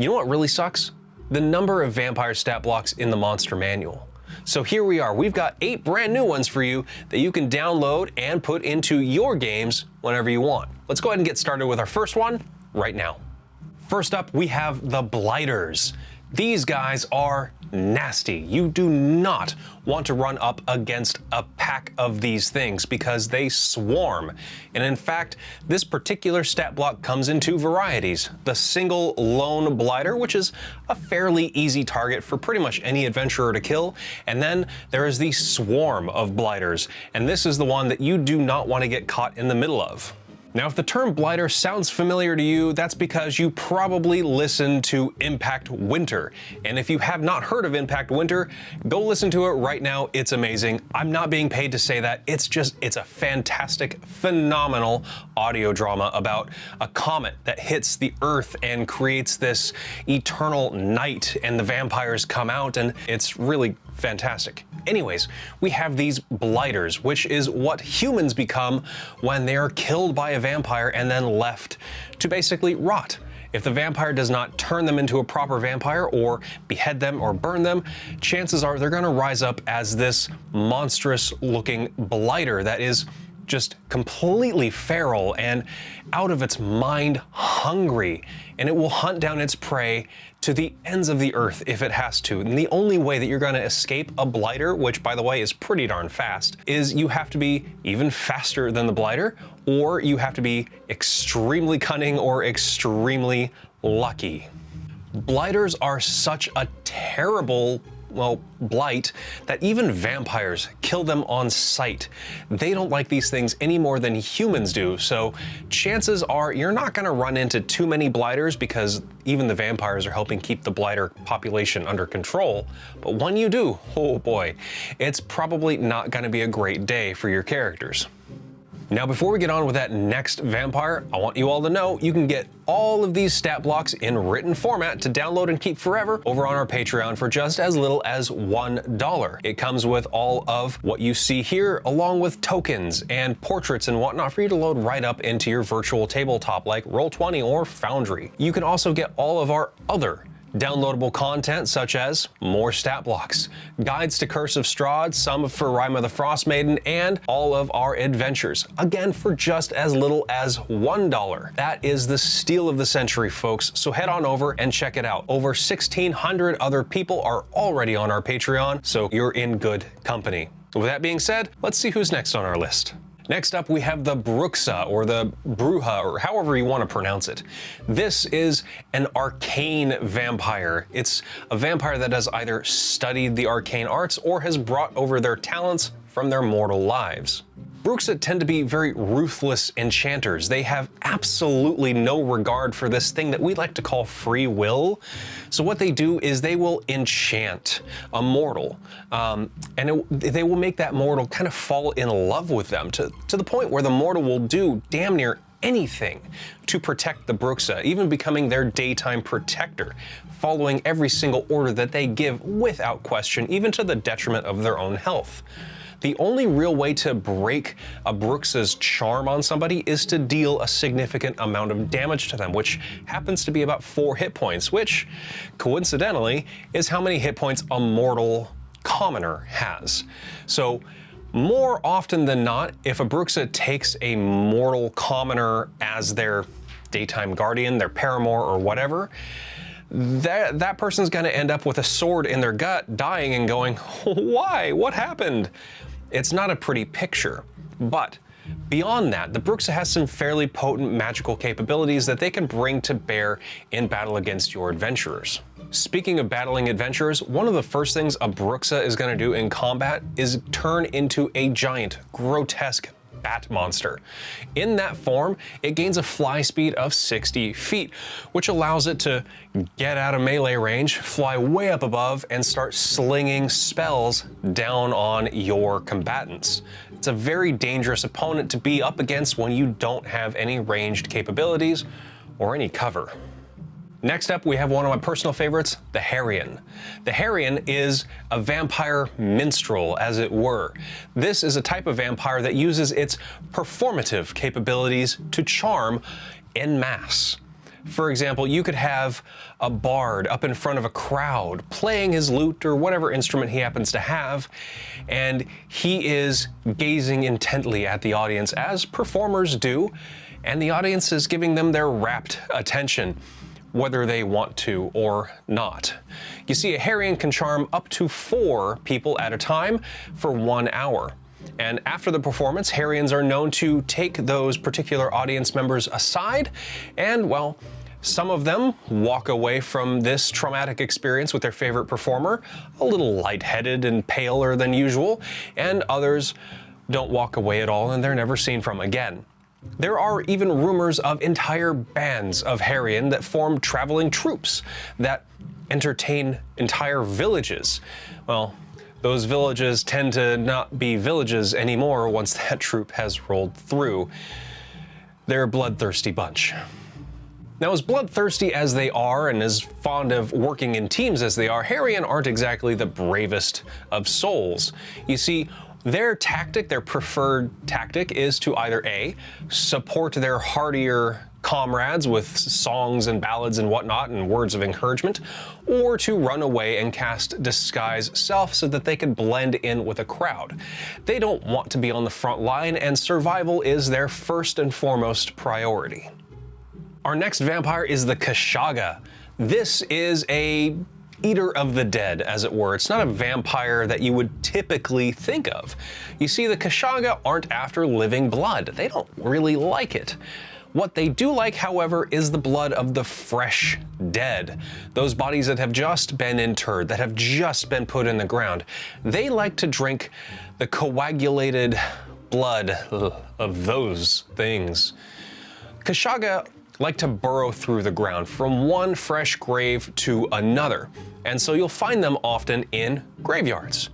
You know what really sucks? The number of vampire stat blocks in the monster manual. So here we are, we've got 8 brand new ones for you that you can download and put into your games whenever you want. Let's go ahead and get started with our first one right now. First up, we have the Blighters. These guys are nasty. You do not want to run up against a pack of these things because they swarm. And in fact, this particular stat block comes in 2 varieties. The single lone Blighter, which is a fairly easy target for pretty much any adventurer to kill. And then there is the swarm of Blighters. And this is the one that you do not want to get caught in the middle of. Now, if the term Blighter sounds familiar to you, that's because you probably listened to Impact Winter. And if you have not heard of Impact Winter, go listen to it right now. It's amazing. I'm not being paid to say that. It's a fantastic, phenomenal audio drama about a comet that hits the Earth and creates this eternal night, and the vampires come out, and it's really fantastic. Anyways, we have these Blighters, which is what humans become when they are killed by a vampire and then left to basically rot. If the vampire does not turn them into a proper vampire or behead them or burn them, chances are they're going to rise up as this monstrous looking Blighter that is just completely feral and out of its mind hungry, and it will hunt down its prey to the ends of the earth if it has to. And the only way that you're going to escape a Blighter, which by the way is pretty darn fast, is you have to be even faster than the Blighter, or you have to be extremely cunning or extremely lucky. Blighters are such a terrible blight that even vampires kill them on sight. They don't like these things any more than humans do, so chances are you're not going to run into too many Blighters because even the vampires are helping keep the Blighter population under control. But when you do, oh boy, it's probably not going to be a great day for your characters. Now, before we get on with that next vampire, I want you all to know you can get all of these stat blocks in written format to download and keep forever over on our Patreon for just as little as $1. It comes with all of what you see here, along with tokens and portraits and whatnot for you to load right up into your virtual tabletop like Roll20 or Foundry. You can also get all of our other downloadable content such as more stat blocks, guides to Curse of Strahd, some for Rima the Frost Maiden, and all of our adventures, again for just as little as $1. That is the steal of the century, folks, so head on over and check it out. Over 1,600 other people are already on our Patreon, so you're in good company. With that being said, let's see who's next on our list. Next up, we have the Brooksa, or the Bruxa, or however you want to pronounce it. This is an arcane vampire. It's a vampire that has either studied the arcane arts or has brought over their talents from their mortal lives. Brooksa tend to be very ruthless enchanters. They have absolutely no regard for this thing that we like to call free will. So what they do is they will enchant a mortal, they will make that mortal kind of fall in love with them to the point where the mortal will do damn near anything to protect the Brooksa, even becoming their daytime protector, following every single order that they give without question, even to the detriment of their own health. The only real way to break a Brooksa's charm on somebody is to deal a significant amount of damage to them, which happens to be about 4 hit points, which coincidentally is how many hit points a mortal commoner has. So more often than not, if a Brooksa takes a mortal commoner as their daytime guardian, their paramour or whatever, that person's going to end up with a sword in their gut, dying and going, why? What happened? It's not a pretty picture. But beyond that, the Brooksa has some fairly potent magical capabilities that they can bring to bear in battle against your adventurers. Speaking of battling adventurers, one of the first things a Brooksa is going to do in combat is turn into a giant, grotesque bat monster. In that form, it gains a fly speed of 60 feet, which allows it to get out of melee range, fly way up above, and start slinging spells down on your combatants. It's a very dangerous opponent to be up against when you don't have any ranged capabilities or any cover. Next up, we have one of my personal favorites, the Harion. The Harion is a vampire minstrel, as it were. This is a type of vampire that uses its performative capabilities to charm en masse. For example, you could have a bard up in front of a crowd playing his lute or whatever instrument he happens to have, and he is gazing intently at the audience, as performers do, and the audience is giving them their rapt attention, whether they want to or not. You see, a Harion can charm up to 4 people at a time for 1 hour. And after the performance, Harions are known to take those particular audience members aside and, well, some of them walk away from this traumatic experience with their favorite performer a little lightheaded and paler than usual, and others don't walk away at all and they're never seen from again. There are even rumors of entire bands of Harion that form traveling troops that entertain entire villages. Well, those villages tend to not be villages anymore once that troop has rolled through. They're a bloodthirsty bunch. Now, as bloodthirsty as they are and as fond of working in teams as they are, Harion aren't exactly the bravest of souls. You see, their tactic, their preferred tactic, is to either A, support their hardier comrades with songs and ballads and whatnot and words of encouragement, or to run away and cast disguise self so that they can blend in with a crowd. They don't want to be on the front line, and survival is their first and foremost priority. Our next vampire is the Kashaga. This is a eater of the dead, as it were. It's not a vampire that you would typically think of. You see, the Kashaga aren't after living blood. They don't really like it. What they do like, however, is the blood of the fresh dead. Those bodies that have just been interred, that have just been put in the ground. They like to drink the coagulated blood of those things. Kashaga like to burrow through the ground from one fresh grave to another, and so you'll find them often in graveyards.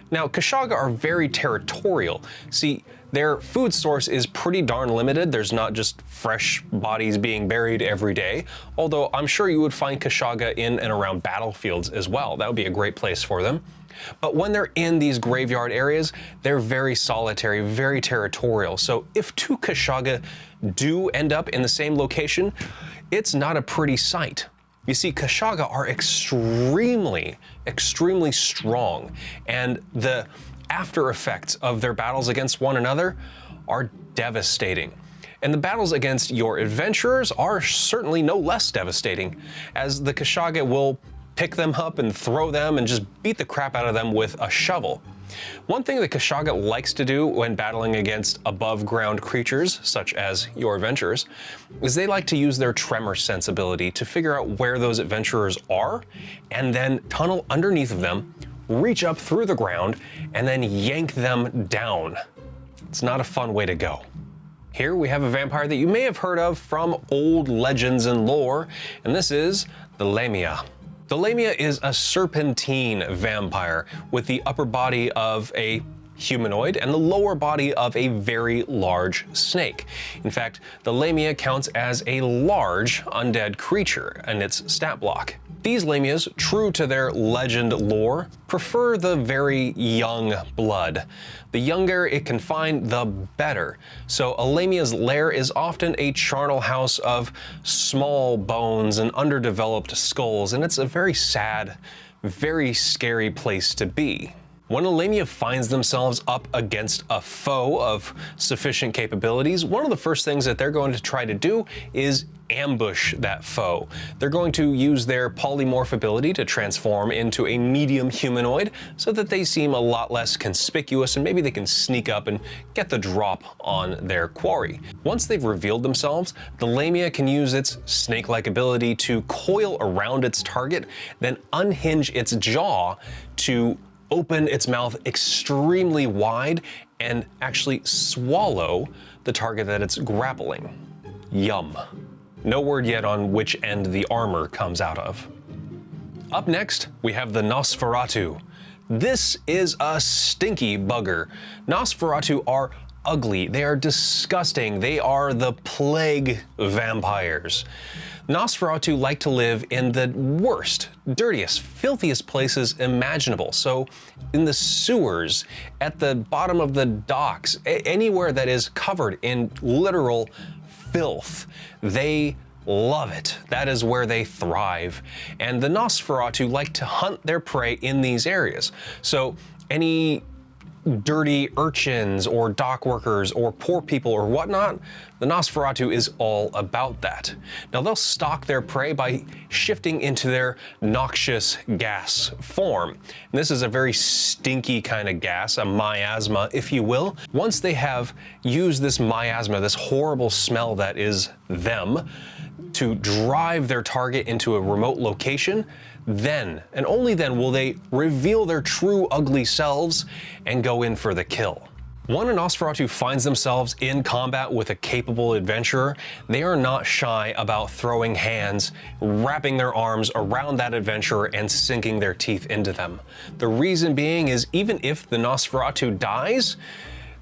Now, Kashaga are very territorial. See, their food source is pretty darn limited. There's not just fresh bodies being buried every day, although I'm sure you would find Kashaga in and around battlefields as well. That would be a great place for them. But when they're in these graveyard areas, they're very solitary, very territorial. So if 2 Kashaga do end up in the same location, it's not a pretty sight. You see, Kashaga are extremely strong, and the after effects of their battles against one another are devastating. And the battles against your adventurers are certainly no less devastating, as the Kashaga will pick them up and throw them and just beat the crap out of them with a shovel. One thing the Kashaga likes to do when battling against above ground creatures, such as your adventurers, is they like to use their tremor sensibility to figure out where those adventurers are and then tunnel underneath of them, reach up through the ground, and then yank them down. It's not a fun way to go. Here we have a vampire that you may have heard of from old legends and lore, and this is the Lamia. The Lamia is a serpentine vampire with the upper body of a humanoid and the lower body of a very large snake. In fact, the Lamia counts as a large undead creature in its stat block. These Lamias, true to their legend lore, prefer the very young blood. The younger it can find, the better. So a Lamia's lair is often a charnel house of small bones and underdeveloped skulls, and it's a very sad, very scary place to be. When a Lamia finds themselves up against a foe of sufficient capabilities, one of the first things that they're going to try to do is ambush that foe. They're going to use their polymorph ability to transform into a medium humanoid so that they seem a lot less conspicuous and maybe they can sneak up and get the drop on their quarry. Once they've revealed themselves, the Lamia can use its snake-like ability to coil around its target, then unhinge its jaw to open its mouth extremely wide and actually swallow the target that it's grappling. Yum. No word yet on which end the armor comes out of. Up next, we have the Nosferatu. This is a stinky bugger. Nosferatu are ugly, they are disgusting, they are the plague vampires. Nosferatu like to live in the worst, dirtiest, filthiest places imaginable. So in the sewers, at the bottom of the docks, anywhere that is covered in literal filth, they love it. That is where they thrive. And the Nosferatu like to hunt their prey in these areas. So any dirty urchins or dock workers or poor people or whatnot, the Nosferatu is all about that. Now they'll stalk their prey by shifting into their noxious gas form. And this is a very stinky kind of gas, a miasma, if you will. Once they have used this miasma, this horrible smell that is them, to drive their target into a remote location, then, and only then, will they reveal their true ugly selves and go in for the kill. When a Nosferatu finds themselves in combat with a capable adventurer, they are not shy about throwing hands, wrapping their arms around that adventurer and sinking their teeth into them. The reason being is even if the Nosferatu dies,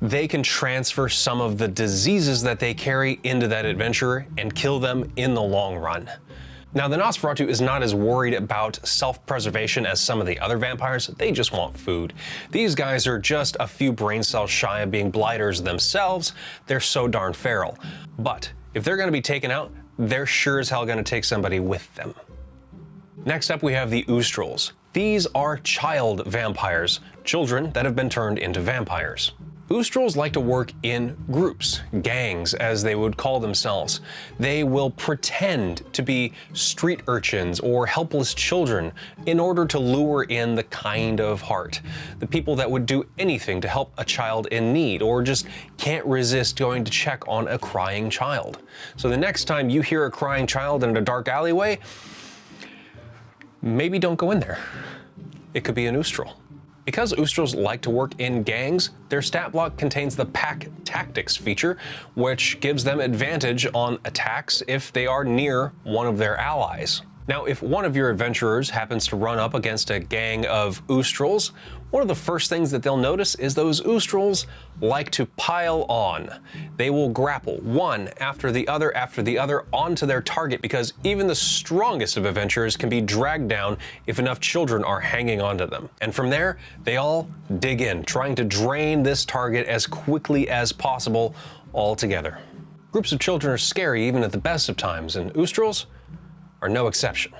they can transfer some of the diseases that they carry into that adventurer and kill them in the long run. Now, the Nosferatu is not as worried about self-preservation as some of the other vampires. They just want food. These guys are just a few brain cells shy of being blighters themselves. They're so darn feral. But if they're going to be taken out, they're sure as hell going to take somebody with them. Next up, we have the Ustrels. These are child vampires, children that have been turned into vampires. Ustrels like to work in groups, gangs as they would call themselves. They will pretend to be street urchins or helpless children in order to lure in the kind of heart, the people that would do anything to help a child in need or just can't resist going to check on a crying child. So the next time you hear a crying child in a dark alleyway, maybe don't go in there. It could be an Ustrel. Because Ustrels like to work in gangs, their stat block contains the pack tactics feature, which gives them advantage on attacks if they are near one of their allies. Now, if one of your adventurers happens to run up against a gang of Ustrels, one of the first things that they'll notice is those Ustrels like to pile on. They will grapple one after the other onto their target because even the strongest of adventurers can be dragged down if enough children are hanging onto them. And from there, they all dig in, trying to drain this target as quickly as possible all together. Groups of children are scary even at the best of times, and Ustrels are no exception.